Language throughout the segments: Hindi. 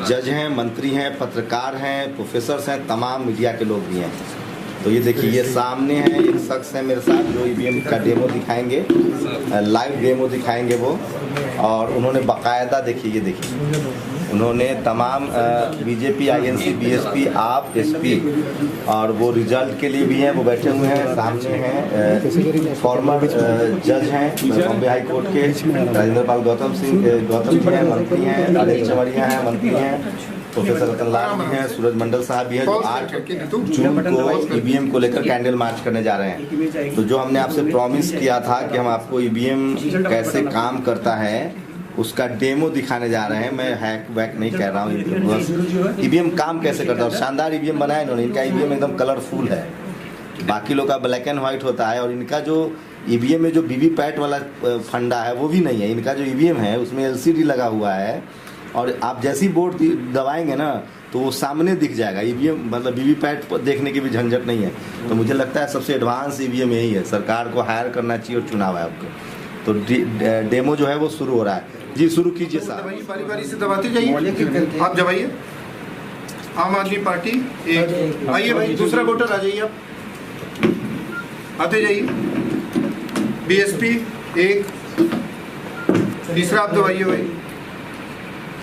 जज हैं, मंत्री हैं, पत्रकार हैं, प्रोफेसर्स हैं, तमाम मीडिया के लोग भी हैं। तो ये देखिए, ये सामने है एक शख्स है मेरे साथ जो ईवीएम का डेमो दिखाएंगे, लाइव डेमो दिखाएंगे वो। और उन्होंने बाकायदा, देखिए ये देखिए, उन्होंने तमाम बीजेपी, आईएनसी, बीएसपी, आप, एसपी और वो रिजल्ट के लिए भी हैं, वो बैठे हुए हैं। सामने हैं फॉर्मर जज हैं बॉम्बे हाई कोर्ट के राजेंद्र पाल गौतम जी हैं, मंत्री हैं, अनिल चमरिया हैं, मंत्री हैं, प्रोफेसर रतन लाल भी हैं, सूरज मंडल साहब भी हैं, जो 8 जून को ईवीएम को लेकर कैंडल मार्च करने जा रहे हैं। तो जो हमने आपसे प्रॉमिस किया था कि हम आपको ईवीएम कैसे काम करता है उसका डेमो दिखाने जा रहे हैं। मैं हैक वैक नहीं कह रहा हूँ, ईवीएम काम कैसे करता है। और शानदार ईवीएम बनाया इन्होंने, इनका ईवीएम एकदम कलरफुल है। बाकी लोग का ब्लैक एंड व्हाइट होता है, और इनका जो ईवीएम में जो वीवीपैट वाला फंडा है वो भी नहीं है। इनका जो ईवीएम है उसमें एलसीडी लगा हुआ है, और आप जैसी बोर्ड दबाएंगे ना तो वो सामने दिख जाएगा। ईवीएम मतलब वीवीपैट देखने की भी झंझट नहीं है। तो मुझे लगता है सबसे एडवांस ईवीएम यही है। सरकार को हायर करना चाहिए और चुनाव आयोग को। तो डेमो जो है वो शुरू हो रहा है। जी शुरू कीजिए साहब। बारी बारी से दबाते जाइए, आप दबाइए। आम आदमी पार्टी एक, आइए भाई, दूसरा वोटर आ जाइए, आप आते जाइए। बीएसपी एक, तीसरा आप दबाइए भाई।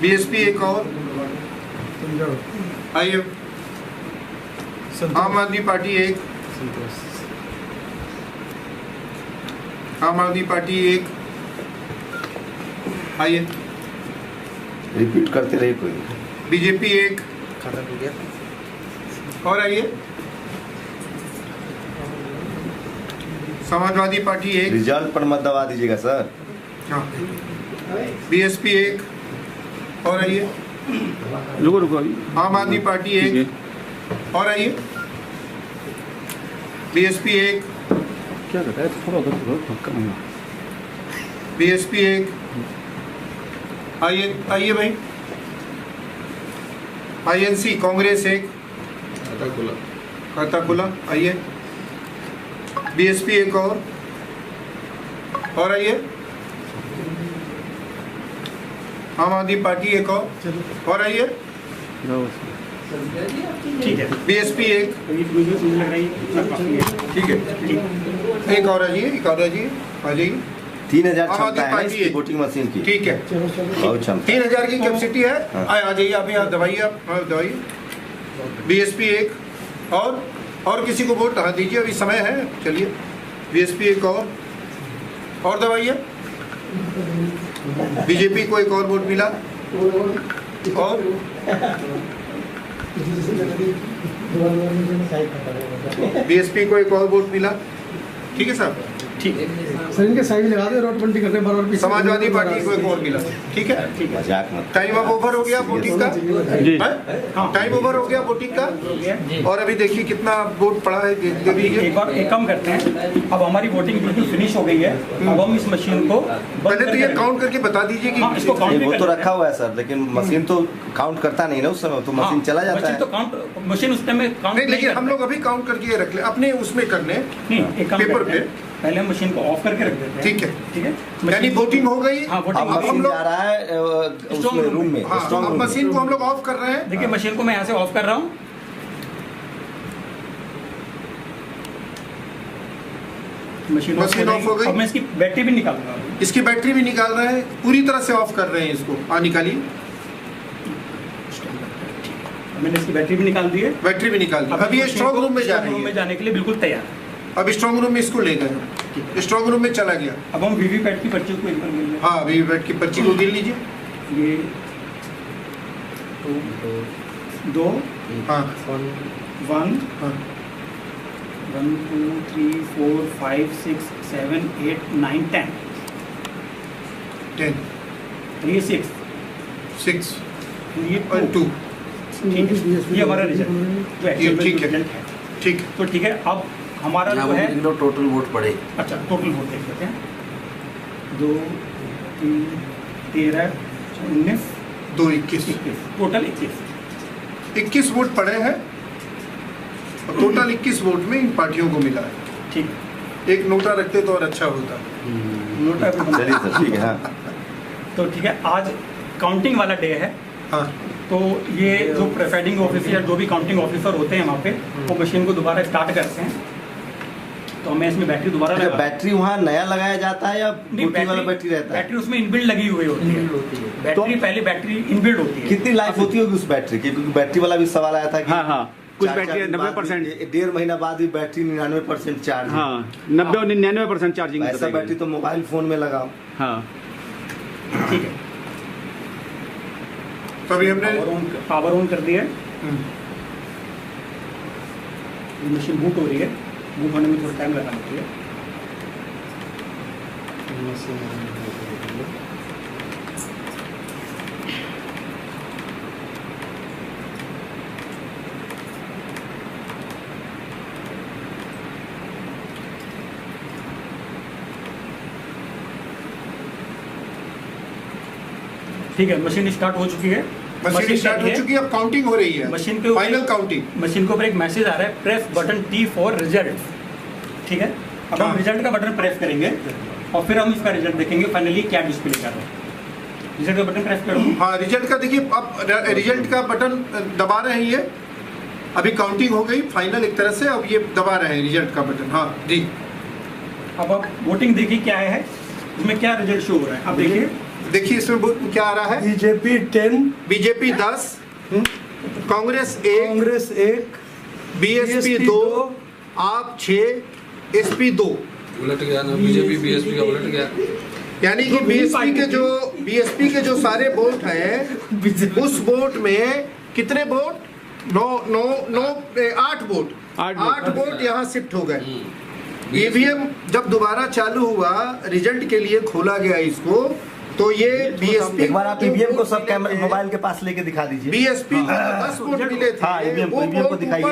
बीएसपी एक और, आइए। आम आदमी पार्टी एक, आम आदमी पार्टी एक, आइए। रिपीट करते रहिए कोई। बीजेपी एक, और आइए। समाजवादी पार्टी एक, रिजल्ट पर मत दबा दीजिएगा सर। हाँ। बीएसपी एक, और आइए। रुको आम आदमी पार्टी एक, और आइए। बीएसपी एक, क्या करता है थोड़ा बीएसपी एक, आइए आइए भाई। आईएनसी कांग्रेस एक, खाता खुला, आइए। बीएसपी एक और आइए। आम आदमी पार्टी एक और आइए। ठीक है। बीएसपी एक, ठीक है, एक और आइए, एक और आइए, आ जाइए। 3000 क्षमता है इसकी वोटिंग मशीन की। ठीक है, बहुत क्षमता। 3000 की कैपेसिटी है। हाँ। आ जाइए आप यहाँ, दवाइए आप, दवाइए। बीएसपी एक और किसी को वोट दीजिए, अभी समय है, चलिए। बीएसपी एक और दवाइए। बीजेपी को एक और वोट मिला, और बीएसपी को एक और वोट मिला। ठीक है साहब, ठीक है सर, इनके साइड लगा दे, रोड बंटी करते हैं। समाजवादी पार्टी को एक और मिला। ठीक है, मजाक मत। टाइम अब ओवर हो गया वोटिंग का। टाइम ओवर हो गया वोटिंग का, और अभी देखिए कितना वोट पड़ा है, दे दीजिए। एक कम करते हैं। अब हमारी वोटिंग बिल्कुल फिनिश हो गई है। अब हम इस मशीन को पहले तो ये काउंट करके बता दीजिए कि इसको काउंट वो तो रखा हुआ है सर, लेकिन मशीन तो काउंट करता नहीं ना उस समय, तो मशीन चला जाता है। तो काउंट मशीन उस टाइम में काउंट नहीं, लेकिन हम लोग अभी काउंट करके ये रख ले अपने उसमें करने पेपर पे। पहले हम मशीन को ऑफ करके रख देते हैं। ठीक है, ठीक है। यानी वोटिंग हो गई। हाँ, वोटिंग अब मशीन जा रहा है उसमें रूम में। हाँ, अब मशीन को हम लोग ऑफ कर रहे हैं। देखिए मशीन को मैं यहाँ से ऑफ कर रहा हूँ। मशीन ऑफ हो गई। अब मैं इसकी बैटरी भी निकालूंगा। इसकी बैटरी भी निकाल रहे हैं, पूरी तरह से ऑफ कर रहे हैं इसको। निकालिए। मैंने इसकी बैटरी भी निकाल दी है। बैटरी भी निकाल दी। अभी ये स्ट्रॉन्ग रूम में जा रही है। जाने के लिए बिल्कुल तैयार। अब स्ट्रॉन्ग रूम में इसको ले गए, स्ट्रॉन्ग रूम में चला गया। अब हम वीवीपैट की पर्ची को गिन लेंगे। हाँ, वीवीपैट की पर्ची को गिन लीजिए। ये दो, हाँ, 1 हाँ, 1 2 3 4 5 6 7 8 9 10 10, ये 6 ये और 2। ठीक है, ये हमारा रिजल्ट जो एक्चुअल ठीक है, रिजल्ट है। ठीक है। तो ठीक है, अब हमारा जो है टोटल वोट पड़े। अच्छा, टोटल वोट देख लेते हैं। 2 3 13 19 2 21 टोटल 21 वोट पड़े हैं, और टोटल 21 वोट में इन पार्टियों को मिला है। ठीक। एक नोटा रखते तो और अच्छा होता। चलिए सर, ठीक है। हाँ, तो ठीक है, आज काउंटिंग वाला डे है। हाँ, तो ये जो प्रिसाइडिंग ऑफिसर या जो भी काउंटिंग ऑफिसर होते हैं वहाँ पे, वो मशीन को दोबारा स्टार्ट करते हैं। तो हमें इसमें बैटरी दोबारा लगा, बैटरी वहाँ नया लगाया जाता है या बैटरी वाला बैटरी रहता है? बैटरी उसमें इनबिल्ड लगी हुई होती है। बैटरी पहले बैटरी इनबिल्ड होती है। कितनी लाइफ होती होगी उस बैटरी की? क्योंकि बैटरी वाला भी सवाल आया था कि हाँ कुछ बैटरी 90%, 1.5 महीना बाद भी बैटरी 99% चार्ज। हाँ 90 और 99% चार्जिंग। ऐसा बैटरी तो मोबाइल फोन में लगाओ। हाँ ठीक है, तो अभी हमने पावर ऑन कर दिया है। मशीन बूट हो रही है, बूट होने में थोड़ा टाइम लगा होती है। ठीक है, मशीन स्टार्ट हो चुकी है। मशीन स्टार्ट हो चुकी है, अब काउंटिंग हो रही है। मशीन के फाइनल काउंटिंग। मशीन के ऊपर एक मैसेज आ रहा है, press button T for result. ठीक है, अब हम रिजल्ट का बटन प्रेस करेंगे और फिर हम इसका रिजल्ट देखेंगे फाइनली क्या डिस्प्ले कर रहा है। रिजल्ट का बटन प्रेस करो। हाँ, रिजल्ट का देखिए, अब रिजल्ट का बटन दबा रहे हैं ये। अभी काउंटिंग हो गई फाइनल एक तरह से, अब ये दबा रहे हैं रिजल्ट का बटन। हाँ जी, अब आप वोटिंग देखिए क्या है, इसमें क्या रिजल्ट शो हो रहा है। अब देखिए इसमें क्या आ रहा है? बीजेपी 10, बीजेपी 10, कांग्रेस 1, बीएसपी 2, आप 6, एसपी 2। उलट गया ना, बीजेपी बीएसपी का उलट गया। यानी कि बीएसपी के जो सारे वोट हैं, उस वोट में कितने वोट? 8 वोट यहाँ शिफ्ट हो गए। ईवीएम जब दोबारा चालू हुआ, रिजल्ट के लिए खोला गया इसको, तो ये बीएसपी, एक बार आप ईवीएम को सब कैमरा मोबाइल के पास लेके दिखा दीजिए। बीएसपी 10 वोट मिले थे। हाँ, ईवीएम को दिखाइए।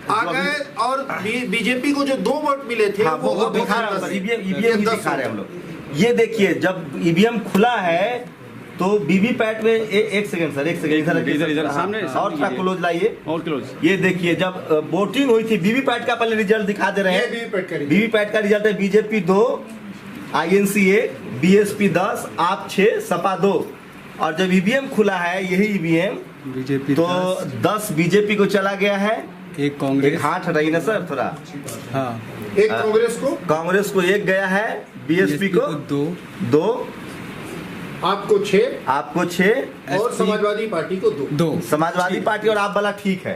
आ गए, और बीजेपी को जो 2 वोट मिले थे, हाँ, वो दिखा रहे हैं, ईवीएम ही दिखा रहे हैं हम लोग। ये देखिए, जब ईवीएम खुला है तो वीवीपैट में एक सेकंड सर, एक सेकंड इधर सामने और थोड़ा क्लोज लाइए और क्लोज। ये देखिए, जब वोटिंग हुई थी, वीवीपैट का पहले रिजल्ट दिखा दे रहे हैं। वीवीपैट का रिजल्ट है बीजेपी 2, INC 1, BSP 10, आप 6, सपा 2। और जब ईवीएम खुला है, यही ईवीएम, बीजेपी तो 10 बीजेपी को चला गया है, एक कांग्रेस, हाथ हटाइए ना सर थोड़ा। हाँ, एक कांग्रेस को 1 गया है, BSP को 2, आपको 6, और समाजवादी पार्टी को 2। समाजवादी पार्टी और आप वाला ठीक है।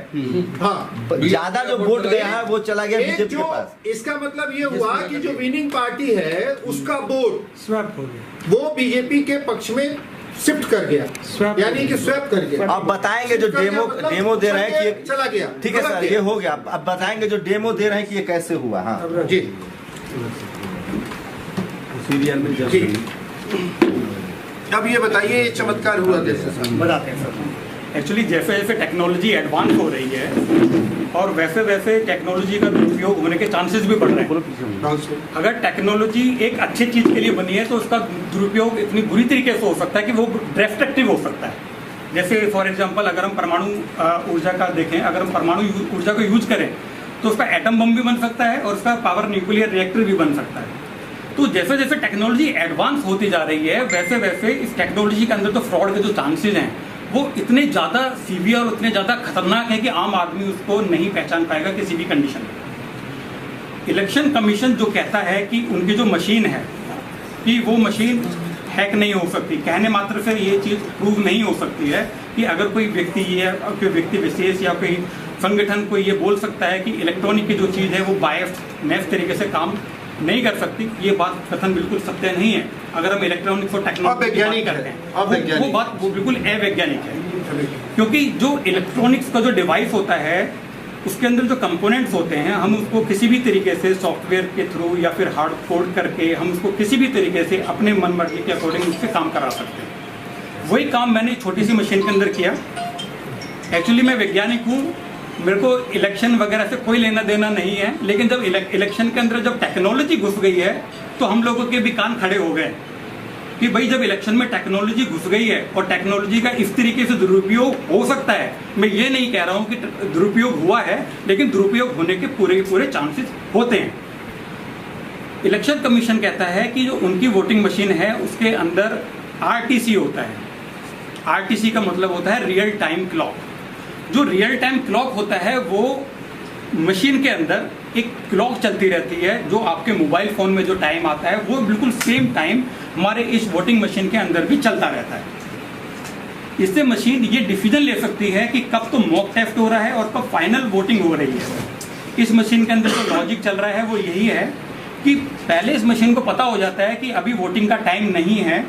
हाँ, ज्यादा जो वोट गया है वो चला गया बीजेपी के पास। इसका मतलब ये हुआ कि जो विनिंग पार्टी है, उसका वोट स्वैप हो गया, वो बीजेपी के पक्ष में शिफ्ट कर गया, यानी कि स्वैप कर गया। अब बताएंगे जो डेमो दे रहे हैं कि ये चला गया। ठीक है सर, ये हो गया। अब बताएंगे जो डेमो दे रहे हैं कि ये कैसे हुआ। हाँ जी, अब ये बताइए चमत्कार हुआ कैसे? बताते हैं सर। एक्चुअली जैसे जैसे टेक्नोलॉजी एडवांस हो रही है और वैसे वैसे टेक्नोलॉजी का दुरुपयोग होने के चांसेस भी बढ़ रहे हैं। अगर टेक्नोलॉजी एक अच्छी चीज़ के लिए बनी है तो उसका दुरुपयोग इतनी बुरी तरीके से हो सकता है कि वो डिस्ट्रक्टिव हो सकता है। जैसे फॉर एग्जांपल, अगर हम परमाणु ऊर्जा का देखें, अगर हम परमाणु ऊर्जा को यूज करें तो उसका एटम बम भी बन सकता है और उसका पावर न्यूक्लियर रिएक्टर भी बन सकता है। तो जैसे जैसे टेक्नोलॉजी एडवांस होती जा रही है, वैसे वैसे इस टेक्नोलॉजी के अंदर तो फ्रॉड के जो चांसेस हैं वो इतने ज़्यादा सीवियर और इतने ज़्यादा खतरनाक है कि आम आदमी उसको नहीं पहचान पाएगा किसी भी कंडीशन में। इलेक्शन कमीशन जो कहता है कि उनकी जो मशीन है कि वो मशीन हैक नहीं हो सकती, कहने मात्र से ये चीज़ प्रूव नहीं हो सकती है कि अगर कोई व्यक्ति कोई व्यक्ति विशेष या कोई संगठन कोई ये बोल सकता है कि इलेक्ट्रॉनिक की जो चीज़ है वो बायस्ड तरीके से काम नहीं कर सकती, ये बात कथन बिल्कुल सत्य नहीं है। अगर हम इलेक्ट्रॉनिक्स और टेक्नोलॉजी की बात करते हैं, वो बात वो बिल्कुल अवैज्ञानिक है। क्योंकि जो इलेक्ट्रॉनिक्स का जो डिवाइस होता है, उसके अंदर जो कंपोनेंट्स होते हैं, हम उसको किसी भी तरीके से सॉफ्टवेयर के थ्रू या फिर हार्ड कोड करके हम उसको किसी भी तरीके से अपने मन मर्जी के अकॉर्डिंग उससे काम करा सकते हैं। वही काम मैंने छोटी सी मशीन के अंदर किया। एक्चुअली मैं वैज्ञानिक हूँ, मेरे को इलेक्शन वगैरह से कोई लेना देना नहीं है, लेकिन जब इलेक्शन के अंदर जब टेक्नोलॉजी घुस गई है तो हम लोगों के भी कान खड़े हो गए कि भाई जब इलेक्शन में टेक्नोलॉजी घुस गई है और टेक्नोलॉजी का इस तरीके से दुरुपयोग हो सकता है, मैं ये नहीं कह रहा हूँ कि दुरुपयोग हुआ है, लेकिन दुरुपयोग होने के पूरे चांसेस होते हैं। इलेक्शन कमीशन कहता है कि जो उनकी वोटिंग मशीन है उसके अंदर RTC होता है। RTC का मतलब होता है रियल टाइम क्लॉक। जो रियल टाइम क्लॉक होता है वो मशीन के अंदर एक क्लॉक चलती रहती है, जो आपके मोबाइल फ़ोन में जो टाइम आता है वो बिल्कुल सेम टाइम हमारे इस वोटिंग मशीन के अंदर भी चलता रहता है। इससे मशीन ये डिसीजन ले सकती है कि कब तो मॉक टेस्ट हो रहा है और कब फाइनल वोटिंग हो रही है। इस मशीन के अंदर जो लॉजिक चल रहा है वो यही है कि पहले इस मशीन को पता हो जाता है कि अभी वोटिंग का टाइम नहीं है,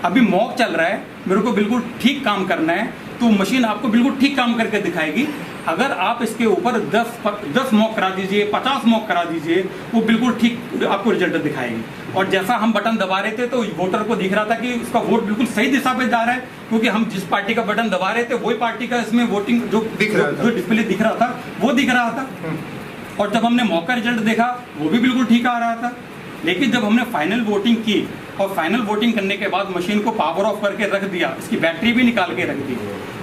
अभी मॉक चल रहा है, मेरे को बिल्कुल ठीक काम करना है, तो मशीन आपको बिल्कुल ठीक काम करके दिखाएगी। अगर आप इसके ऊपर 10 मॉक करा दीजिए, 50 मॉक करा दीजिए, वो बिल्कुल ठीक आपको रिजल्ट दिखाएगी। और जैसा हम बटन दबा रहे थे तो वोटर को दिख रहा था कि उसका वोट बिल्कुल सही दिशा पे जा रहा है, क्योंकि हम जिस पार्टी का बटन दबा रहे थे वही पार्टी का इसमें वोटिंग जो डिस्प्ले दिख रहा था वो दिख रहा था। और जब हमने मॉक का रिजल्ट देखा वो भी बिल्कुल ठीक आ रहा था। लेकिन जब हमने फाइनल वोटिंग की और फाइनल वोटिंग करने के बाद मशीन को पावर ऑफ करके रख दिया, इसकी बैटरी भी निकाल के रख दी,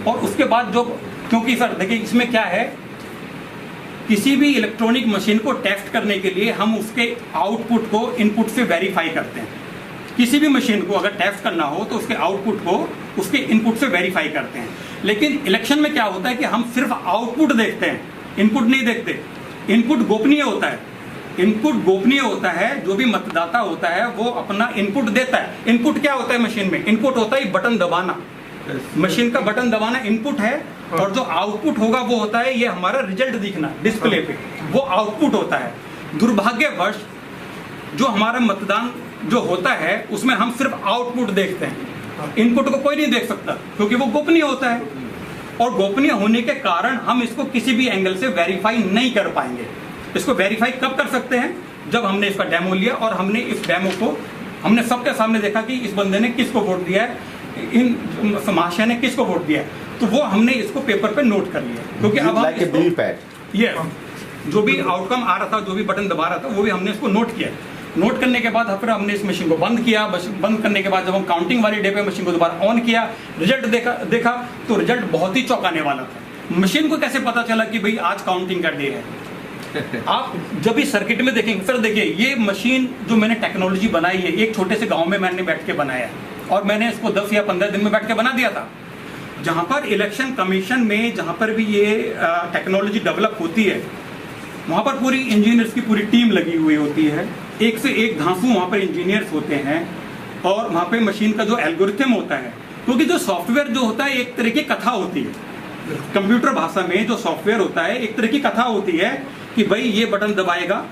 और उसके बाद जो, क्योंकि सर देखिए इसमें क्या है, किसी भी इलेक्ट्रॉनिक मशीन को टेस्ट करने के लिए हम उसके आउटपुट को इनपुट से वेरीफाई करते हैं। किसी भी मशीन को अगर टेस्ट करना हो तो उसके आउटपुट को उसके इनपुट से वेरीफाई करते हैं। लेकिन इलेक्शन में क्या होता है कि हम सिर्फ आउटपुट देखते हैं, इनपुट नहीं देखते। इनपुट गोपनीय होता है, इनपुट गोपनीय होता है। जो भी मतदाता होता है वो अपना इनपुट देता है। इनपुट क्या होता है मशीन में? इनपुट होता है बटन दबाना, मशीन का बटन दबाना इनपुट है, और जो आउटपुट होगा वो होता है ये हमारा रिजल्ट दिखना डिस्प्ले पे, वो आउटपुट होता है। दुर्भाग्यवश जो हमारा मतदान जो होता है उसमें हम सिर्फ आउटपुट देखते हैं, इनपुट को कोई नहीं देख सकता, क्योंकि वो गोपनीय होता है। और गोपनीय होने के कारण हम इसको किसी भी एंगल से वेरीफाई नहीं कर पाएंगे। इसको वेरीफाई कब कर सकते हैं? जब हमने इसका डेमो लिया और हमने इस डेमो को हमने सबके सामने देखा कि इस बंदे ने किसको वोट दिया है, इन महाशय ने किसको वोट दिया है, तो वो हमने इसको पेपर पे नोट कर लिया। क्योंकि अब हम ये जो भी आउटकम आ रहा था, जो भी बटन दबा रहा था, वो भी हमने इसको नोट किया। नोट करने के बाद फिर हमने इस मशीन को बंद किया। बंद करने के बाद जब हम काउंटिंग वाली डे पे मशीन को दोबारा ऑन किया, रिजल्ट देखा तो रिजल्ट बहुत ही चौंकाने वाला था। मशीन को कैसे पता चला कि भाई आज काउंटिंग का डे है? आप जब इस सर्किट में देखेंगे, सर देखिए ये मशीन जो मैंने टेक्नोलॉजी बनाई है, एक छोटे से गांव में मैंने बैठ के बनाया और मैंने इसको 10 या 15 दिन में बैठ के बना दिया था। जहां पर इलेक्शन कमीशन में जहां पर भी ये टेक्नोलॉजी डेवलप होती है, वहां पर पूरी इंजीनियर्स की पूरी टीम लगी हुई होती है, एक से एक धांसू वहां पर इंजीनियर्स होते हैं, और वहां पे मशीन का जो एल्गोरिथम होता है, क्योंकि जो सॉफ्टवेयर जो होता है एक तरह की कथा होती है। कंप्यूटर भाषा में जो सॉफ्टवेयर होता है एक तरह की कथा होती है कि भाई ये बटन दबाएगा,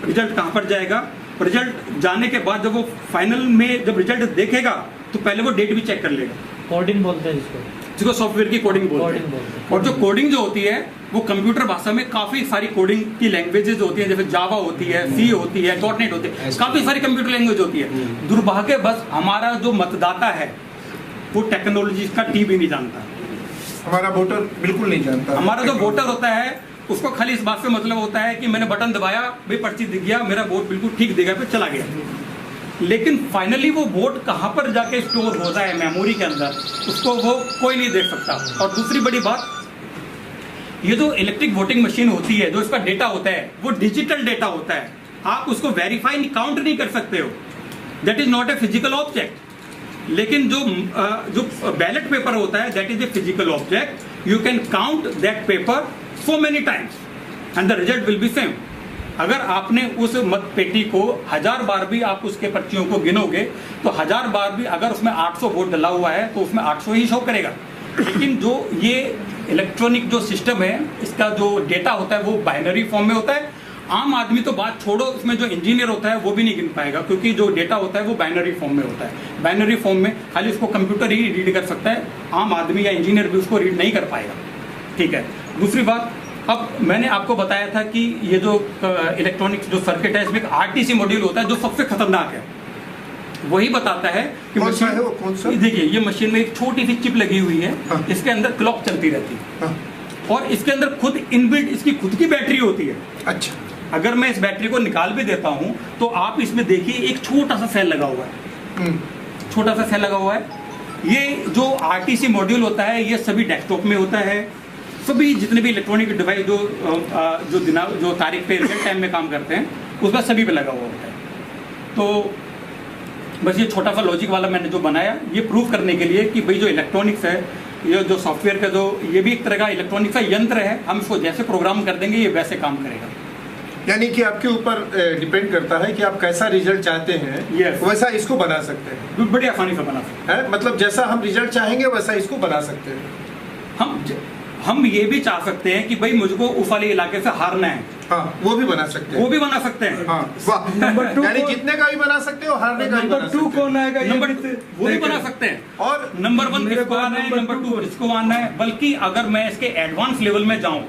रिजल्ट कहां पर जाएगा, रिजल्ट जाने के बाद जब वो फाइनल में जब रिजल्ट देखेगा तो पहले वो डेट भी चेक कर लेगा। कोडिंग बोलते हैं जिसको सॉफ्टवेयर की कोडिंग बोलते हैं। और जो कोडिंग जो होती है वो कंप्यूटर भाषा में काफी सारी कोडिंग की लैंग्वेजेस होती हैं, जैसे जावा होती है, सी होती है, .NET होती है, काफी सारी कंप्यूटर लैंग्वेज होती है। दुर्भाग्य बस हमारा जो मतदाता है वो टेक्नोलॉजी का टी भी नहीं जानता, हमारा वोटर बिल्कुल नहीं जानता। हमारा जो वोटर होता है उसको खाली इस बात से मतलब होता है कि मैंने बटन दबाया, भाई पर्ची दिख गया, मेरा वोट बिल्कुल ठीक दिखा, पे चला गया। लेकिन फाइनली वो वोट कहां पर जाके स्टोर होता है मेमोरी के अंदर, उसको वो कोई नहीं देख सकता। और दूसरी बड़ी बात, ये जो इलेक्ट्रिक वोटिंग मशीन होती है, जो इसका डेटा होता है वो डिजिटल डेटा होता है, आप उसको वेरीफाई काउंट नहीं कर सकते हो, that is not a physical object. लेकिन जो बैलेट पेपर होता है that is a physical object, you can count that paper so many times and the result will be same. अगर आपने उस मत पेटी को 1000 बार भी आप उसके पर्चियों को गिनोगे तो 1000 बार भी अगर उसमें 800 वोट डला हुआ है तो उसमें 800 ही शो करेगा। लेकिन जो ये इलेक्ट्रॉनिक जो सिस्टम है, इसका जो डेटा होता है वो बाइनरी फॉर्म में होता है। आम आदमी तो बात छोड़ो, उसमें जो इंजीनियर होता है वो भी नहीं गिन पाएगा, क्योंकि जो डेटा होता है वो बाइनरी फॉर्म में होता है। बाइनरी फॉर्म में खाली उसको कंप्यूटर ही रीड कर सकता है, आम आदमी या इंजीनियर भी उसको रीड नहीं कर पाएगा। ठीक है। दूसरी बात, अब मैंने आपको बताया था कि ये जो इलेक्ट्रॉनिक्स जो सर्किट है इसमें एक RTC मॉड्यूल होता है जो सबसे खतरनाक है। वही बताता है कि कौन सा है वो, कौन सा? देखिए ये मशीन में एक छोटी सी चिप लगी हुई है, हाँ। इसके अंदर क्लॉक चलती रहती है, हाँ। और इसके अंदर खुद इनबिल्ट इसकी खुद की बैटरी होती है। अच्छा। अगर मैं इस बैटरी को निकाल भी देता हूं तो आप इसमें देखिए एक छोटा सा सेल लगा हुआ है, छोटा सा सेल लगा हुआ है। ये जो RTC मॉड्यूल होता है ये सभी डेस्कटॉप में होता है, सभी जितने भी इलेक्ट्रॉनिक डिवाइस जो तारीख पे रियल टाइम में काम करते हैं उसमें सभी पे लगा हुआ होता है। तो बस ये छोटा सा लॉजिक वाला मैंने जो बनाया, ये प्रूव करने के लिए कि भाई जो इलेक्ट्रॉनिक्स है, ये जो सॉफ्टवेयर का जो, ये भी एक तरह का इलेक्ट्रॉनिक्स का यंत्र है, हम इसको जैसे प्रोग्राम कर देंगे ये वैसे काम करेगा। यानी कि आपके ऊपर डिपेंड करता है कि आप कैसा रिजल्ट चाहते हैं, Yes. वैसा इसको बना सकते हैं। बड़ी आसानी से बना सकते है मतलब जैसा हम रिजल्ट चाहेंगे वैसा इसको बना सकते हैं। हैं। हम ये भी चाह सकते हैं कि भाई मुझको उस वाले इलाके से हारना है, हाँ, वो भी बना सकते हैं। वो भी बना सकते हैं। हाँ, वाह। नंबर 2 यानी जीतने का भी बना सकते हो, हारने का भी बना नंबर सकते 2 हो। कौन आएगा ये नंबर भी वो भी बना सकते हैं। और नंबर 1 मेरे किसको पास आना है, नंबर नंबर 2 2 किसको आना है। बल्कि अगर मैं इसके एडवांस लेवल में जाऊं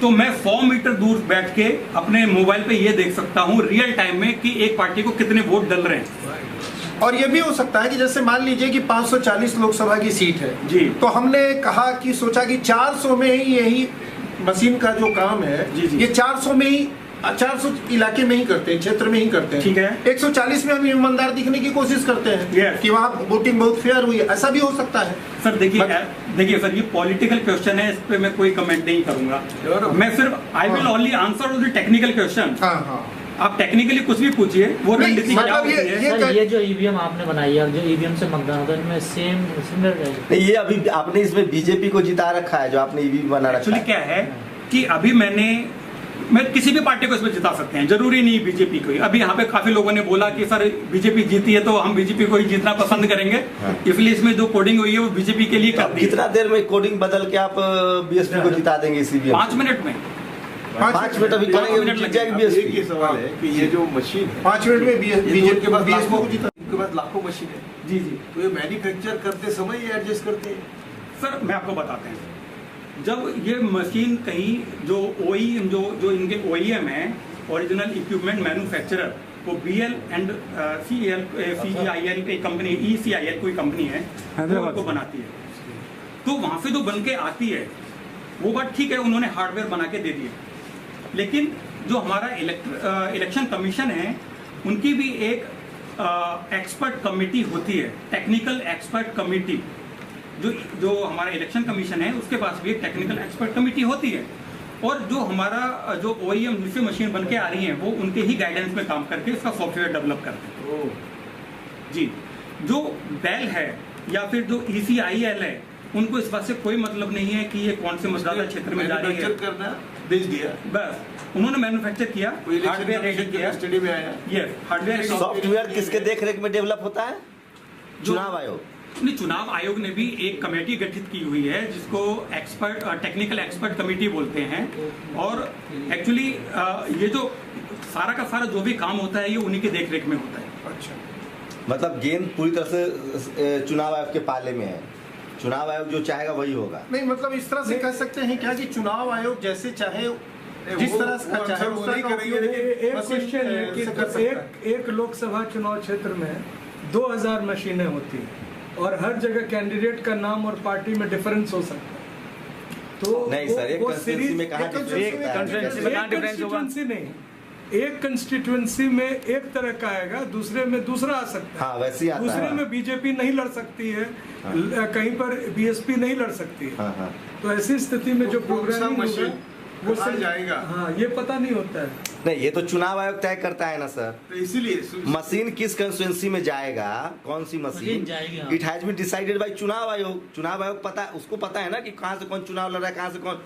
तो मैं 100 मीटर दूर बैठ के अपने मोबाइल पे ये देख सकता हूं रियल टाइम में कि एक पार्टी को कितने वोट डल रहे हैं। और ये भी हो सकता है कि जैसे मान लीजिए कि 540 लोकसभा की सीट है जी। तो हमने कहा कि सोचा कि 400 में ही यही मशीन का जो काम है, जी, जी। ये 400 में ही 400 इलाके में ही करते हैं, क्षेत्र में ही करते हैं। ठीक है। 140 में हम ईमानदार दिखने की कोशिश करते हैं Yes. कि वहाँ वोटिंग बहुत फेयर हुई है, ऐसा भी हो सकता है। सर देखिए सर, ये पॉलिटिकल क्वेश्चन है, इस पे मैं कोई कमेंट नहीं करूंगा। मैं सिर्फ I will only answer the technical question. हाँ हाँ, आप टेक्निकली कुछ भी पूछिए, वो नहीं, रणनीति क्या मतलब होती ये- है। ये- सर ये जो ईवीएम आपने बनाई है और जो ईवीएम से मतदान होता है इनमें सेम सिमिलर रहेगा? नहीं, ये अभी आपने इसमें बीजेपी को जिता रखा है, जो आपने ईवीएम बना रखा एक्चुअली है। क्या है कि अभी मैं किसी भी पार्टी को इसमें जिता सकते हैं, जरूरी नहीं बीजेपी को ही। अभी यहाँ पे काफी लोगों ने बोला कि सर बीजेपी जीती है तो हम बीजेपी को ही जीतना पसंद करेंगे, हाँ। इसलिए इसमें जो कोडिंग हुई है वो बीजेपी के लिए कर अब दी है। कितना देर में कोडिंग बदल के आप बीएसपी को जिता देंगे इस ईवीएम? 5 मिनट में। 5 मिनट अभी करेंगे, मिनट जीत जाएगी लगेगा। एक ही बीएसपी। सवाल है कि ये जो मशीन है, 5 मिनट में बीजेपी के पास को जीता। इनके पास लाखों मशीन है, जी जी तो ये मैन्युफैक्चर करते समय ये एडजस्ट करते हैं। सर मैं आपको बताते हैं, जब ये मशीन कहीं जो OEM जो इनके OEM है, ओरिजिनल इक्विपमेंट मैन्युफैक्चरर, वो BL एंड CEIL एक कंपनी, ECIL कोई कंपनी है, वो को बनाती है। तो वहां से जो बन के आती है वो बात ठीक है, उन्होंने हार्डवेयर बना के दे दिए, लेकिन जो हमारा इलेक्शन कमीशन है उनकी भी एक एक्सपर्ट कमेटी होती है, टेक्निकल एक्सपर्ट कमेटी। जो हमारा इलेक्शन कमीशन है उसके पास भी एक टेक्निकल एक्सपर्ट कमेटी होती है, और जो हमारा जो OEM जिससे मशीन बन के आ रही है वो उनके ही गाइडेंस में काम करके इसका सॉफ्टवेयर डेवलप करते हैं। जी, जो बेल है या फिर जो ECIL है उनको इस बात से कोई मतलब नहीं है कि ये कौन से मतदाता क्षेत्र में जा रही है। मैन्युफैक्चर करना भेज दिया, बस उन्होंने मैन्युफैक्चर किया, कोई हार्डवेयर रेडी किया। स्टडी में आया। यस, हार्डवेयर सॉफ्टवेयर किसके देख रेख में डेवलप होता है? चुनाव आयोग। नहीं, चुनाव आयोग ने भी एक कमेटी गठित की हुई है जिसको एक्सपर्ट टेक्निकल एक्सपर्ट कमेटी बोलते हैं, और एक्चुअली ये जो सारा का सारा जो भी काम होता है ये उन्हीं के देख रेख में होता है। अच्छा, मतलब गेंद पूरी तरह से चुनाव आयोग के पाले में है, चुनाव आयोग जो चाहेगा वही होगा। नहीं मतलब इस तरह से कह सकते हैं क्या कि चुनाव आयोग जैसे चाहे, जिस तरह का चाहे उस तरह का उपयोग एक मशीन क्वेश्चन है कि से कर सकता है। एक लोकसभा चुनाव क्षेत्र में 2000 मशीनें होती हैं और हर जगह कैंडिडेट का नाम और पार्टी में डिफरेंस हो सकता है। तो नहीं सर, एक कंस्टिट्यूंसी में कहाँ difference होता है? constituency में कहाँ difference होगा? कंस्टिट्यूंसी नहीं, एक कंस्टिट्यूंसी में एक तरह का आएगा, दूसरे में दूसरा आ सकता है। हाँ, वैसे ही आता दूसरे है। में बीजेपी नहीं लड़ सकती है, कहीं पर BSP नहीं लड़ सकती है। हाँ हाँ। तो ऐसी स्थिति में जो कौन सा प्रोग्रामिंग मशीन होगा वो कहाँ सही जाएगा? हाँ, ये पता नहीं होता है। नहीं, ये तो चुनाव आयोग तय करता है ना सर। तो इसीलिए मशीन किस कंस्टिट्यूंसी में जाएगा, कौन सी मशीन मशीन जाएगी, हाँ। It has been decided by चुनाव आयोग। चुनाव आयोग पता, उसको पता है ना कि कहाँ से कौन चुनाव लड़ रहा है, कहाँ से कौन।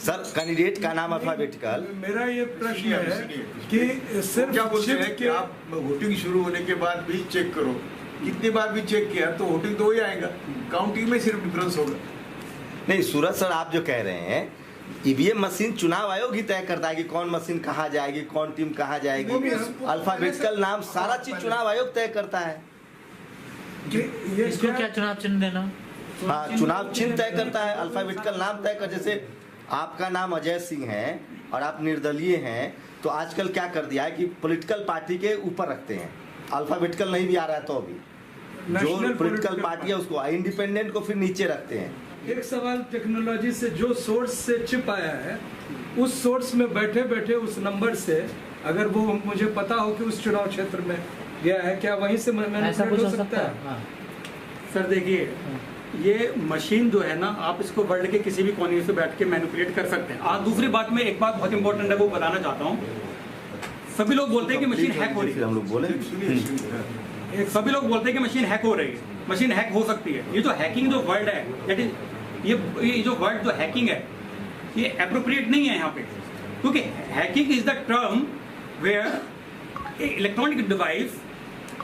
सर कैंडिडेट का नाम अल्फाबेटिकल। मेरा ये प्रश्न है सुनिए। कि सिर्फ क्या बोलते चिप हैं कि के आप वोटिंग शुरू होने के बाद भी चेक करो, कितनी बार भी चेक किया तो वोटिंग तो वही आएगा, काउंटिंग में सिर्फ डिफरेंस होगा। नहीं सूरज सर, आप जो कह रहे हैं ईवीएम मशीन चुनाव आयोग ही तय करता है कि कौन मशीन कहाँ जाएगी, कौन टीम कहाँ जाएगी। अल्फाबेटिकल नाम सारा चीज चुनाव आयोग तय करता है। ये इसको क्या चुनाव चिन्ह देना? हाँ, चुनाव चिन्ह तय करता है, अल्फाबेटिकल नाम तय कर। जैसे आपका नाम अजय सिंह है और आप निर्दलीय हैं, तो आजकल क्या कर दिया है कि पॉलिटिकल पार्टी के ऊपर रखते हैं, अल्फाबेटिकल नहीं भी आ रहा है तो अभी जो नेशनल पॉलिटिकल पार्टी है उसको, इंडिपेंडेंट को फिर नीचे रखते हैं। एक सवाल टेक्नोलॉजी से, जो सोर्स से चिप आया है उस सोर्स में बैठे बैठे उस नंबर से अगर वो मुझे पता हो कि उस चुनाव क्षेत्र में गया है, क्या वहीं से ऐसा मैनिपुलेट कुछ हो हो सकता सकता है? है? हाँ। सर देखिए, ये मशीन जो है ना, आप इसको वर्ल्ड के किसी भी कोने से बैठ के मैनिपुलेट कर सकते हैं। दूसरी बात में एक बात बहुत इंपॉर्टेंट है वो बताना चाहता हूँ सभी लोग बोलते हैं कि मशीन हैक हो रही फिर हम लोग बोले है, सभी लोग बोलते हैं कि मशीन हैक हो रही है, मशीन हैक हो सकती है। ये जो हैकिंग जो वर्ड है, दैट इज ये जो वर्ड जो हैकिंग है, ये एप्रोप्रिएट नहीं है यहाँ पे, क्योंकि hacking is the term where electronic device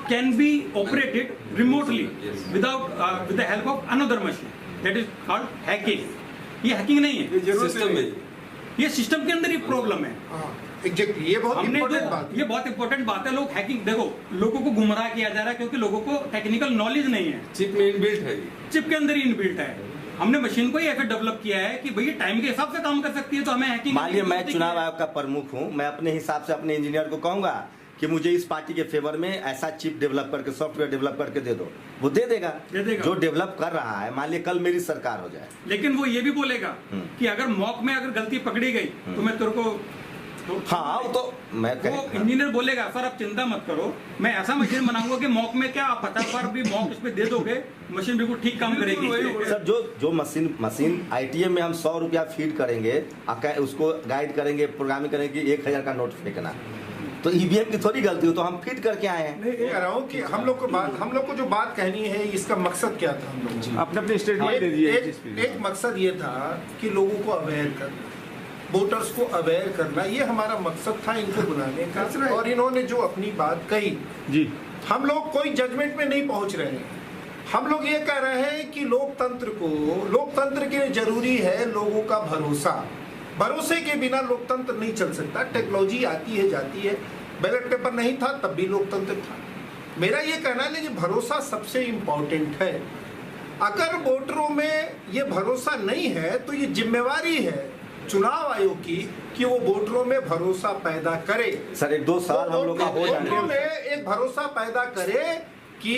can be operated remotely without with the help of another machine, that is called hacking. ये हैकिंग नहीं है, सिस्टम में ये सिस्टम के अंदर ही प्रॉब्लम है। एग्जैक्टली, ये बहुत हमने इंपॉर्टेंट जो बात ये बहुत इंपॉर्टेंट बात है, लोग हैकिंग, देखो लोगों को गुमराह किया जा रहा है क्योंकि लोगों को टेक्निकल नॉलेज नहीं है। चिप में इनबिल्ट है ये। चिप के अंदर ही इनबिल्ट है। हमने मशीन को ही ऐसे डेवलप किया है कि भैया टाइम के हिसाब से काम कर सकती है, तो हमें हैकिंग। मान लिया मैं चुनाव आयोग का प्रमुख हूँ, मैं अपने हिसाब से अपने इंजीनियर को कहूंगा कि मुझे इस पार्टी के फेवर में ऐसा चिप डेवलप करके, सॉफ्टवेयर डेवलप करके दे दो, वो दे देगा। जो डेवलप कर रहा है, मान लिया कल मेरी सरकार हो जाए, लेकिन वो ये भी बोलेगा कि अगर मॉक में अगर गलती पकड़ी गई तो मैं तेरे को हाँ तो मैं वो इंजीनियर बोलेगा सर आप चिंता मत करो, मैं ऐसा मशीन बनाऊंगा कि मॉक में क्या आप 50 बार भी मॉक इस पे दे दोगे, मशीन बिल्कुल ठीक काम करेगी। सर जो मशीन ITM में हम 100 रुपया फीड करेंगे, उसको गाइड करेंगे, प्रोग्रामिंग करेंगे, 1000 का नोट फेंकना, तो EVM की थोड़ी गलती हो, तो हम फीड करके आए हैं। नहीं कह रहा हूँ कि हम लोग को जो बात कहनी है, इसका मकसद क्या था हम लोग अपने अपने स्टेटमेंट दे दिए। एक मकसद ये था कि लोगों को अवेयर करना, वोटर्स को अवेयर करना, ये हमारा मकसद था इनको बुलाने का। और इन्होंने जो अपनी बात कही जी, हम लोग कोई जजमेंट में नहीं पहुंच रहे हैं। हम लोग ये कह रहे हैं कि लोकतंत्र के लिए जरूरी है लोगों का भरोसा। भरोसे के बिना लोकतंत्र नहीं चल सकता। टेक्नोलॉजी आती है जाती है, बैलेट पेपर नहीं था तब भी लोकतंत्र था। मेरा ये कहना है कि भरोसा सबसे इम्पोर्टेंट है। अगर वोटरों में ये भरोसा नहीं है तो ये जिम्मेवारी है चुनाव आयोग की कि वो वोटरों में भरोसा पैदा करे। सर 1-2 साल हम लोग का हो जाने वोटरों में एक भरोसा पैदा करे कि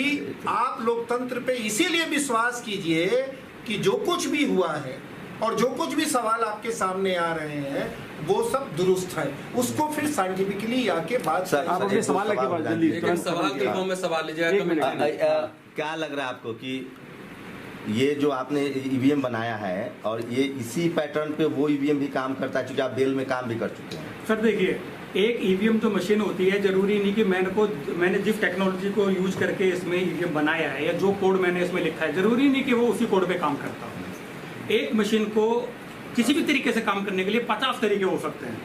आप लोकतंत्र पे इसीलिए विश्वास कीजिए कि जो कुछ भी हुआ है और जो कुछ भी सवाल आपके सामने आ रहे हैं वो सब दुरुस्त है। उसको फिर साइंटिफिकली आके बात आप अपने सवाल के बाद जल्दी सवाल के फॉर्म में सवाल लीजिएगा। क्या लग रहा है आपको कि ये जो आपने EVM बनाया है और ये इसी पैटर्न पे वो EVM भी काम करता है, क्योंकि आप बेल में काम भी कर चुके हैं? सर देखिए, एक EVM जो मशीन होती है, जरूरी नहीं कि मैंने जिस टेक्नोलॉजी को यूज करके इसमें EVM बनाया है या जो कोड मैंने इसमें लिखा है, जरूरी नहीं कि वो उसी कोड पे काम करता हो। एक मशीन को किसी भी तरीके से काम करने के लिए 50 तरीके हो सकते हैं।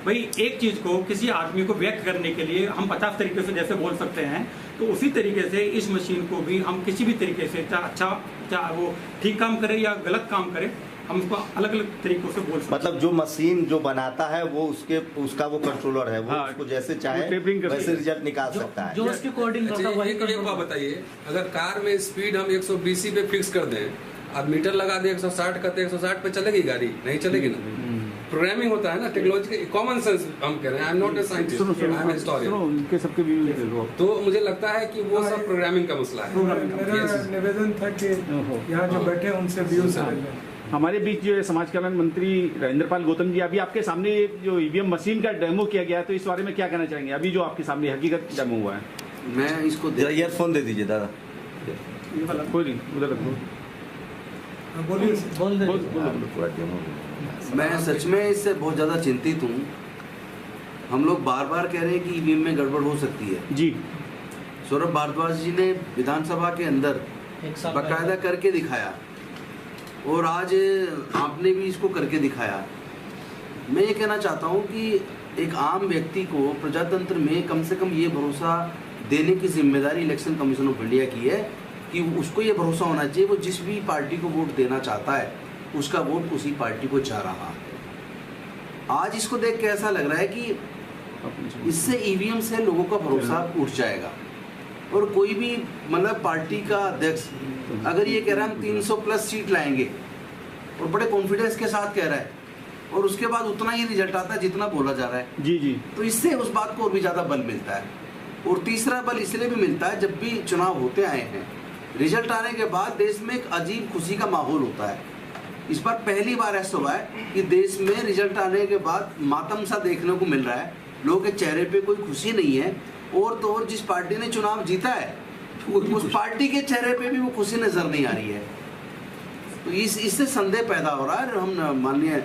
भाई एक चीज को किसी आदमी को व्यक्त करने के लिए हम 50 तरीके से जैसे बोल सकते हैं, तो उसी तरीके से इस मशीन को भी हम किसी भी तरीके से, चाहे वो ठीक काम करे या गलत काम करे, हम उसको अलग अलग तरीकों से बोल सकते हैं। मतलब जो मशीन जो बनाता है वो उसका वो कंट्रोलर है, वो उसको जैसे चाहे वैसे रिजल्ट निकाल सकता है। जो उसकी कोडिंग करता है वही एक बात बताइए, अगर कार में स्पीड हम 120 पे फिक्स कर दें, अब मीटर लगा दे 160 करते 160 पे चलेगी गाड़ी? नहीं चलेगी ना। प्रोग्रामिंग होता है ना, टेक्नोलॉजी कॉमन सेंस हम कह रहे हैं। I am not a scientist, I am a historian. तो मुझे लगता है कि वो सब प्रोग्रामिंग का मसला है। मेरा निवेदन था कि यहाँ जो बैठे हैं उनसे व्यूज हमारे बीच जो समाज कल्याण मंत्री राजेंद्र पाल गौतम जी, अभी आपके सामने जो EVM मशीन का डेमो किया गया है, तो इस बारे में क्या कहना चाहेंगे? अभी जो आपके सामने हकीकत डेमो हुआ है। मैं इसको ईयरफोन दे दीजिए दादा। कोई नहीं, उधर रखो। मैं सच में इससे बहुत ज़्यादा चिंतित हूँ। हम लोग बार बार कह रहे हैं कि EVM में गड़बड़ हो सकती है जी। सौरभ भारद्वाज जी ने विधानसभा के अंदर बाकायदा करके दिखाया और आज आपने भी इसको करके दिखाया। मैं ये कहना चाहता हूँ कि एक आम व्यक्ति को प्रजातंत्र में कम से कम ये भरोसा देने की जिम्मेदारी इलेक्शन कमीशन ऑफ इंडिया की है कि उसको ये भरोसा होना चाहिए वो जिस भी पार्टी को वोट देना चाहता है उसका वोट उसी पार्टी को जा रहा है। आज इसको देख के ऐसा लग रहा है कि इससे EVM से लोगों का भरोसा उठ जाएगा और कोई भी मतलब पार्टी का अध्यक्ष अगर ये कह रहा है हम 300 प्लस सीट लाएंगे और बड़े कॉन्फिडेंस के साथ कह रहा है और उसके बाद उतना ही रिजल्ट आता है जितना बोला जा रहा है जी जी, तो इससे उस बात को और भी ज़्यादा बल मिलता है। और तीसरा बल इसलिए भी मिलता है, जब भी चुनाव होते आए हैं, रिजल्ट आने के बाद देश में एक अजीब खुशी का माहौल होता है। इस बार पहली बार ऐसा हुआ है कि देश में रिजल्ट आने के बाद मातम सा देखने को मिल रहा है, लोगों के चेहरे पे कोई खुशी नहीं है। और तो और जिस पार्टी ने चुनाव जीता है उस पार्टी के चेहरे पे भी वो खुशी नजर नहीं आ रही है। तो इससे संदेह पैदा हो रहा है। हम माननीय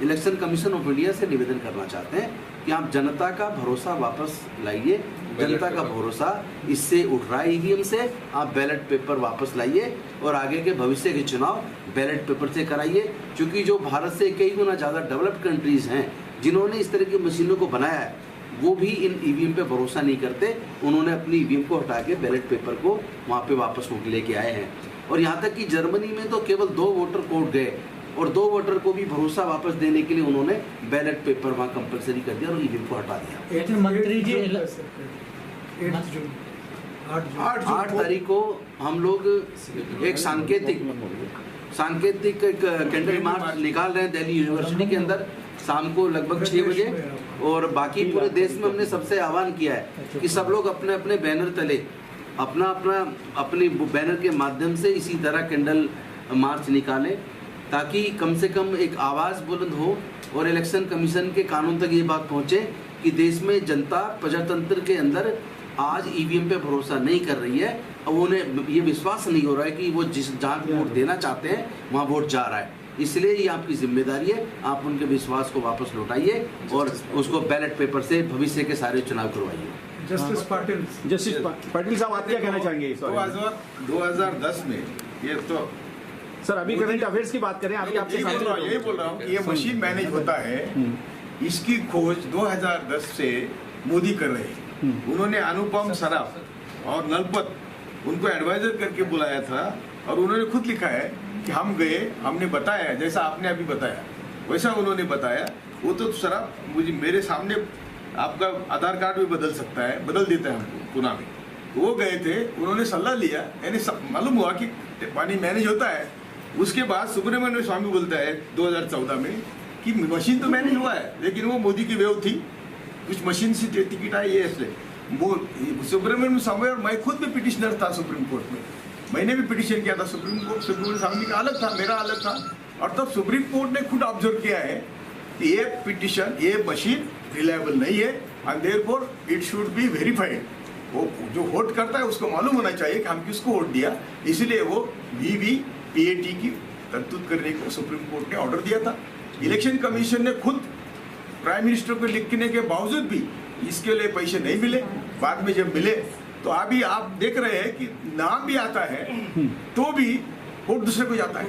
इलेक्शन कमीशन ऑफ इंडिया से निवेदन करना चाहते हैं कि आप जनता का भरोसा वापस लाइए। जनता का भरोसा इससे उठ रहा है ईवीएम से, आप बैलेट पेपर वापस लाइए और आगे के भविष्य के चुनाव बैलेट पेपर से कराइए। क्योंकि जो भारत से कई गुना ज़्यादा डेवलप्ड कंट्रीज़ हैं जिन्होंने इस तरह की मशीनों को बनाया है, वो भी इन ईवीएम पे भरोसा नहीं करते। उन्होंने अपनी ईवीएम को हटा के बैलेट पेपर को वहाँ पे वापस लेके आए हैं। और यहाँ तक कि जर्मनी में तो केवल 2 वोटर कोर्ट गए और 2 वोटर को भी भरोसा वापस देने के लिए उन्होंने बैलेट पेपर वहाँ कंपलसरी कर दिया और ईवीएम को हटा दिया। लेकिन मंत्री जी 8 तारीख को हम लोग एक सांकेतिक एक कैंडल मार्च निकाल रहे हैं दिल्ली यूनिवर्सिटी के अंदर शाम को लगभग 6 बजे। और बाकी पूरे देश में हमने सबसे आह्वान किया है कि सब लोग अपने अपने बैनर तले अपने बैनर के माध्यम से इसी तरह कैंडल मार्च निकालें, ताकि कम से कम एक आवाज़ बुलंद हो और इलेक्शन कमीशन के कानून तक ये बात पहुँचे कि देश में जनता प्रजातंत्र के अंदर आज ईवीएम पे भरोसा नहीं कर रही है। और उन्हें ये विश्वास नहीं हो रहा है कि वो जहाँ वोट देना चाहते हैं वहाँ वोट जा रहा है। इसलिए ये आपकी जिम्मेदारी है, आप उनके विश्वास को वापस लौटाइए और उसको बैलेट पेपर से भविष्य के सारे चुनाव करवाइए। जस्टिस पाटिल साहब, आप क्या कहना चाहेंगे? 2010 में ये तो सर अभी करंट अफेयर्स की बात करें, यही बोल रहा हूँ कि ये मशीन मैनेज होता है, इसकी खोज 2010 से मोदी कर रहे हैं। उन्होंने अनुपम सराफ और नलपत उनको एडवाइजर करके बुलाया था और उन्होंने खुद लिखा है कि हम गए, हमने बताया जैसा आपने अभी बताया वैसा उन्होंने बताया। वो तो सराफ मुझे मेरे सामने आपका आधार कार्ड भी बदल सकता है, बदल देता है हमको पुणे में। वो गए थे, उन्होंने सलाह लिया, यानी मालूम हुआ कि पानी मैनेज होता है। उसके बाद सुब्रमण्यम स्वामी बोलता है 2014 में कि मशीन तो मैनेज हुआ है, लेकिन वो मोदी की वेव थी, कुछ मशीन से टिकट आई है इसलिए। सुब्रमण्यम स्वामी और मैं खुद भी पिटिशनर था सुप्रीम कोर्ट में, मैंने भी पिटिशन किया था सुप्रीम कोर्ट। सुब्रमण्यम स्वामी का अलग था, मेरा अलग था। और तब सुप्रीम कोर्ट ने खुद ऑब्जर्व किया है कि ये पिटिशन, ये मशीन रिलायबल नहीं है and therefore it should be verified. वो जो वोट करता है उसको मालूम होना चाहिए कि हम किसको वोट दिया, इसलिए वो वीवीपीएटी की तरतूद करने को सुप्रीम कोर्ट ने ऑर्डर दिया था। इलेक्शन कमीशन ने खुद प्राइम मिनिस्टर को लिखने के बावजूद भी इसके लिए पैसे नहीं मिले। बाद में जब मिले तो अभी आप देख रहे हैं कि नाम भी आता है तो भी वोट दूसरे को जाता है।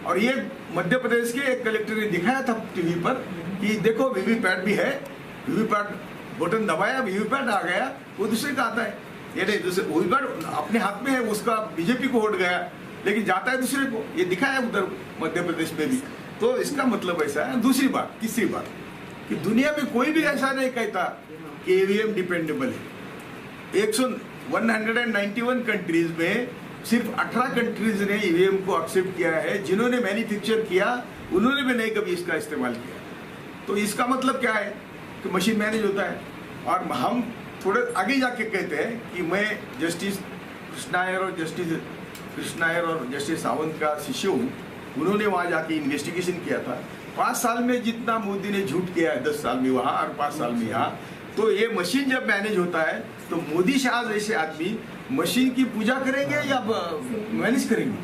और ये मध्य प्रदेश के एक कलेक्टर ने दिखाया था टीवी पर कि देखो वीवीपैट भी है, वीवीपैट बटन दबाया, वीवीपैट आ गया, वो दूसरे का आता है। ये नहीं, दूसरे वीवीपैट अपने हाथ में है, उसका बीजेपी को वोट गया, लेकिन जाता है दूसरे को। ये दिखाया उधर मध्य प्रदेश में भी। तो इसका मतलब ऐसा है। दूसरी बात, तीसरी बात कि दुनिया में कोई भी ऐसा नहीं कहता कि ईवीएम डिपेंडेबल है। 191 कंट्रीज में सिर्फ 18 कंट्रीज ने ईवीएम को एक्सेप्ट किया है। जिन्होंने मैन्युफैक्चर किया उन्होंने भी नहीं कभी इसका इस्तेमाल किया। तो इसका मतलब क्या है कि मशीन मैनेज होता है। और हम थोड़े आगे जाके कहते हैं कि मैं जस्टिस कृष्णायर और जस्टिस सावंत का शिष्य हूँ। उन्होंने वहाँ जाके इन्वेस्टिगेशन किया था। 5 साल में जितना मोदी ने झूठ किया है, 10 साल में वहाँ और 5 साल में यहाँ, तो ये मशीन जब मैनेज होता है तो मोदी शाह जैसे आदमी मशीन की पूजा करेंगे या मैनेज करेंगे?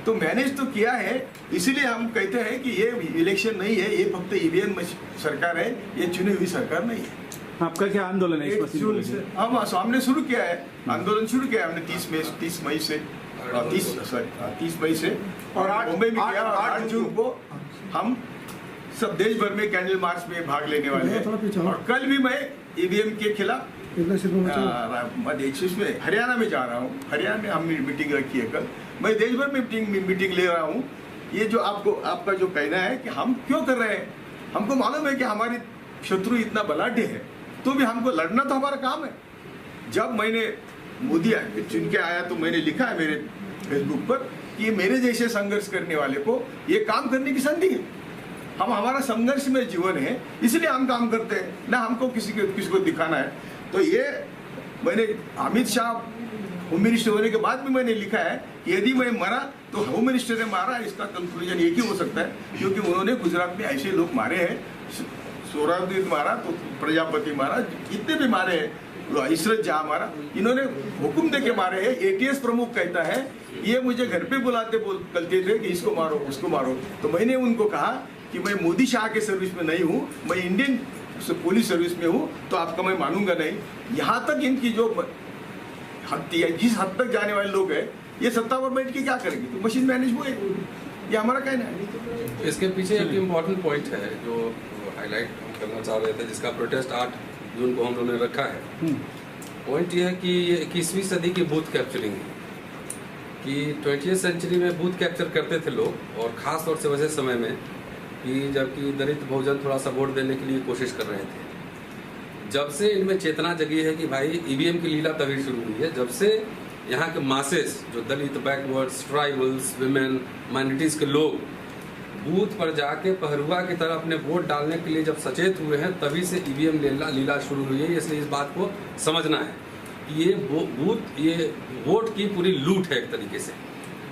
तो मैनेज तो किया है। इसीलिए हम कहते हैं कि ये इलेक्शन नहीं है, ये फक्त ईवीएम सरकार है, ये चुनी हुई सरकार नहीं है। आपका क्या आंदोलन है इस मशीन से? हम हमने शुरू किया है, आंदोलन शुरू किया हमने 30 मई से 30 मई से, और मुंबई में किया। 8 जून को हम सब देश भर में कैंडल मार्च में भाग लेने वाले हैं। और कल भी मैं ईवीएम के खिलाफ में हरियाणा में जा रहा हूँ। हरियाणा में हमने मीटिंग रखी है कल। मैं देश भर में मीटिंग ले रहा हूँ। ये जो आपका जो कहना है कि हम क्यों कर रहे हैं, हमको मालूम है कि हमारी शत्रु इतना बलाढ्य है, तो भी हमको लड़ना तो हमारा काम है। जब मैंने मोदी चुन के आया तो मैंने लिखा है मेरे फेसबुक पर कि मेरे जैसे संघर्ष करने वाले को ये काम करने की संधि है। हमारा संघर्ष में जीवन है, इसलिए हम काम करते हैं ना, हमको किसी को दिखाना है। तो ये मैंने अमित शाह होम मिनिस्टर होने के बाद भी मैंने लिखा है कि यदि मैं मरा तो होम मिनिस्टर ने मारा। इसका कंक्लूजन एक ही हो सकता है, क्योंकि उन्होंने गुजरात में ऐसे लोग मारे हैं। सोहरावर्दी मारा तो प्रजापति मारा, जितने भी मारे हैं, इशरत जहाँ मारा, इन्होंने हुक्म दे के मारे हैं। एटीएस प्रमुख कहता है ये मुझे घर पे बोलते थे कि इसको मारो उसको मारो। तो मैंने उनको कहा कि मैं मोदी शाह के सर्विस में नहीं हूँ, मैं इंडियन पुलिस सर्विस में हूँ तो आपका मैं मानूंगा नहीं। यहाँ तक इनकी जो जिस हद तक जाने वाले लोग हैं, ये सत्ता पर बैठ के क्या करेंगे? तो मशीन मैनेज हुए, ये हमारा कहना है। इसके पीछे एक इम्पॉर्टेंट पॉइंट है जो हाईलाइट हम करना चाह रहे थे, जिसका प्रोटेस्ट 8 जून को हम लोगों ने रखा है। पॉइंट ये है कि ये 21वीं सदी की बूथ कैप्चरिंग है, कि 20th सेंचुरी में बूथ कैप्चर करते थे लोग, और ख़ास तौर से वैसे समय में कि जबकि दलित बहुजन थोड़ा सा वोट देने के लिए कोशिश कर रहे थे। जब से इनमें चेतना जगी है कि भाई ईवीएम की लीला तभी शुरू हुई है जब से यहाँ के मासेस, जो दलित, बैकवर्ड्स, ट्राइबल्स, विमेन, माइनॉरिटीज़ के लोग बूथ पर जाके पहरुआ की तरह अपने वोट डालने के लिए जब सचेत हुए हैं, तभी से ईवीएम लीला शुरू हुई है। इसलिए इस बात को समझना है कि ये वोट की पूरी लूट है एक तरीके से।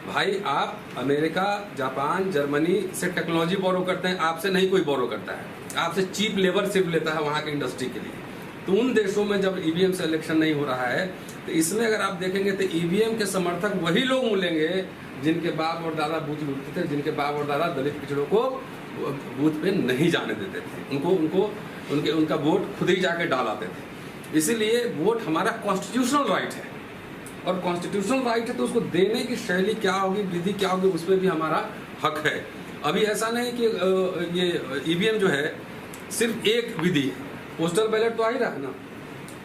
भाई आप अमेरिका, जापान, जर्मनी से टेक्नोलॉजी बोरो करते हैं, आपसे नहीं कोई बोरो करता है, आपसे चीप लेबर सिर्फ लेता है वहाँ की इंडस्ट्री के लिए। तो उन देशों में जब ईवीएम से इलेक्शन नहीं हो रहा है, तो इसमें अगर आप देखेंगे तो ईवीएम के समर्थक वही लोग मिलेंगे जिनके बाप और दादा बूथ लूटते थे, जिनके बाप और दादा दलित पिछड़ों को बूथ पे नहीं जाने देते थे, उनका वोट खुद ही जाके डाल आते थे। इसीलिए वोट हमारा कॉन्स्टिट्यूशनल राइट है, और कॉन्स्टिट्यूशनल राइट है तो उसको देने की शैली क्या होगी, विधि क्या होगी, उसमें भी हमारा हक है। अभी ऐसा नहीं कि ये ईवीएम जो है सिर्फ एक विधि है, पोस्टल बैलेट तो आ ही रहा है ना,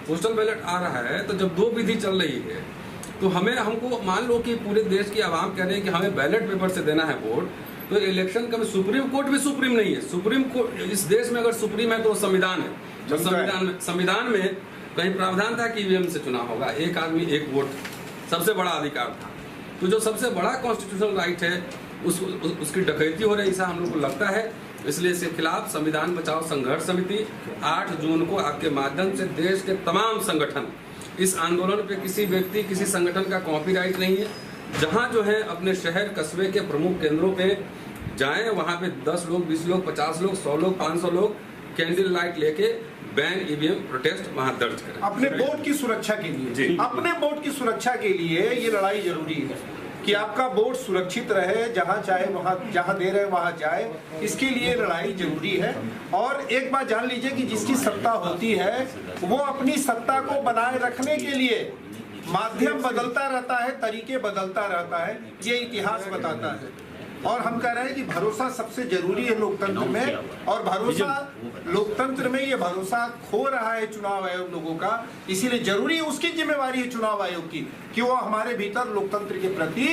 पोस्टल बैलेट आ रहा है, तो जब 2 विधि चल रही है तो हमको मान लो कि पूरे देश की आवाम कह रहे हैं कि हमें बैलेट पेपर से देना है वोट, तो इलेक्शन का सुप्रीम कोर्ट भी सुप्रीम नहीं है। सुप्रीम कोर्ट इस देश में अगर सुप्रीम है तो संविधान है, तो संविधान में कहीं प्रावधान था कि ईवीएम से चुनाव होगा, एक आदमी एक वोट सबसे बड़ा अधिकार था। तो जो सबसे बड़ा कॉन्स्टिट्यूशनल राइट है उसकी डकैती हो रही है, ऐसा हम लोग को लगता है। इसलिए इसके खिलाफ संविधान बचाओ संघर्ष समिति 8 जून को आपके माध्यम से देश के तमाम संगठन, इस आंदोलन पे किसी व्यक्ति, किसी संगठन का कॉपीराइट नहीं है। जहां जो है अपने शहर कस्बे के प्रमुख केंद्रों पे जाएं, वहां पे 10 लोग, 20 लोग, 50 लोग, 100 लोग, 500 लोग कैंडल लाइट लेके बैन ईवीएम प्रोटेस्ट वहां दर्ज करें। अपने वोट की सुरक्षा के लिए, अपने वोट की सुरक्षा के लिए ये लड़ाई जरूरी है कि आपका वोट सुरक्षित रहे, जहां चाहे वहां, जहां दे रहे वहां जाए, इसके लिए लड़ाई जरूरी है। और एक बात जान लीजिए कि जिसकी सत्ता होती है वो अपनी सत्ता को बनाए रखने के लिए माध्यम बदलता रहता है, तरीके बदलता रहता है, ये इतिहास बताता है। और हम कह रहे हैं कि भरोसा सबसे जरूरी है लोकतंत्र में, और भरोसा लोकतंत्र में ये भरोसा खो रहा है चुनाव आयोग लोगों का। इसीलिए जरूरी उसकी जिम्मेवारी है चुनाव आयोग की कि वो हमारे भीतर लोकतंत्र के प्रति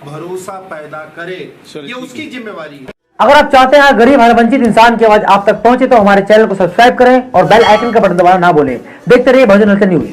भरोसा पैदा करे, ये उसकी जिम्मेवारी है। अगर आप चाहते हैं गरीब हर वंचित इंसान की आवाज आप तक पहुंचे तो हमारे चैनल को सब्सक्राइब करें और बेल आइकन का बटन दबाना ना भूलें। देखते रहिए बहुजन न्यूज।